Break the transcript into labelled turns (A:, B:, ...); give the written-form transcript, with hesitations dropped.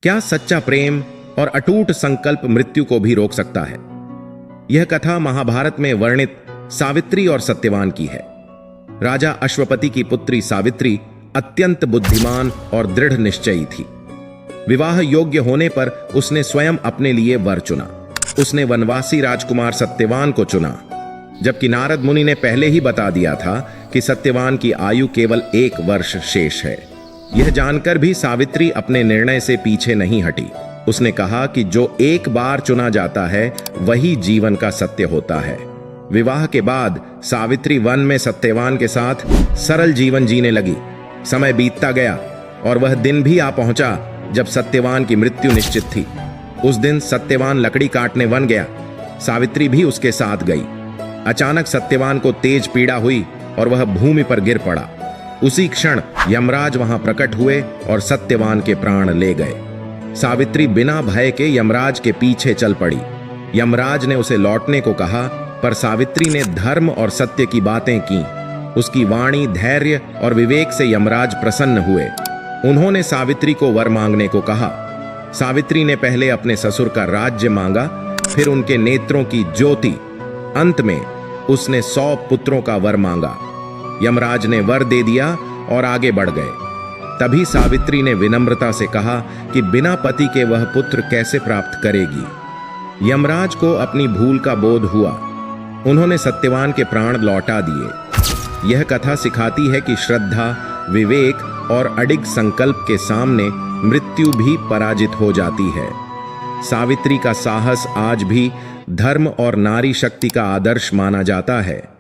A: क्या सच्चा प्रेम और अटूट संकल्प मृत्यु को भी रोक सकता है? यह कथा महाभारत में वर्णित सावित्री और सत्यवान की है। राजा अश्वपति की पुत्री सावित्री अत्यंत बुद्धिमान और दृढ़ निश्चयी थी। विवाह योग्य होने पर उसने स्वयं अपने लिए वर चुना। उसने वनवासी राजकुमार सत्यवान को चुना, जबकि नारद मुनि ने पहले ही बता दिया था कि सत्यवान की आयु केवल 1 वर्ष शेष है। यह जानकर भी सावित्री अपने निर्णय से पीछे नहीं हटी। उसने कहा कि जो एक बार चुना जाता है वही जीवन का सत्य होता है। विवाह के बाद सावित्री वन में सत्यवान के साथ सरल जीवन जीने लगी। समय बीतता गया और वह दिन भी आ पहुंचा जब सत्यवान की मृत्यु निश्चित थी। उस दिन सत्यवान लकड़ी काटने वन गया। सावित्री भी उसके साथ गई। अचानक सत्यवान को तेज पीड़ा हुई और वह भूमि पर गिर पड़ा। उसी क्षण यमराज वहां प्रकट हुए और सत्यवान के प्राण ले गए। सावित्री बिना भय के यमराज के पीछे चल पड़ी। यमराज ने उसे लौटने को कहा, पर सावित्री ने धर्म और सत्य की बातें की। उसकी वाणी, धैर्य और विवेक से यमराज प्रसन्न हुए। उन्होंने सावित्री को वर मांगने को कहा। सावित्री ने पहले अपने ससुर का राज्य मांगा, फिर उनके नेत्रों की ज्योति। अंत में उसने 100 पुत्रों का वर मांगा। यमराज ने वर दे दिया और आगे बढ़ गए। तभी सावित्री ने विनम्रता से कहा कि बिना पति के वह पुत्र कैसे प्राप्त करेगी। यमराज को अपनी भूल का बोध हुआ। उन्होंने सत्यवान के प्राण लौटा दिए। यह कथा सिखाती है कि श्रद्धा, विवेक और अडिग संकल्प के सामने मृत्यु भी पराजित हो जाती है। सावित्री का साहस आज भी धर्म और नारी शक्ति का आदर्श माना जाता है।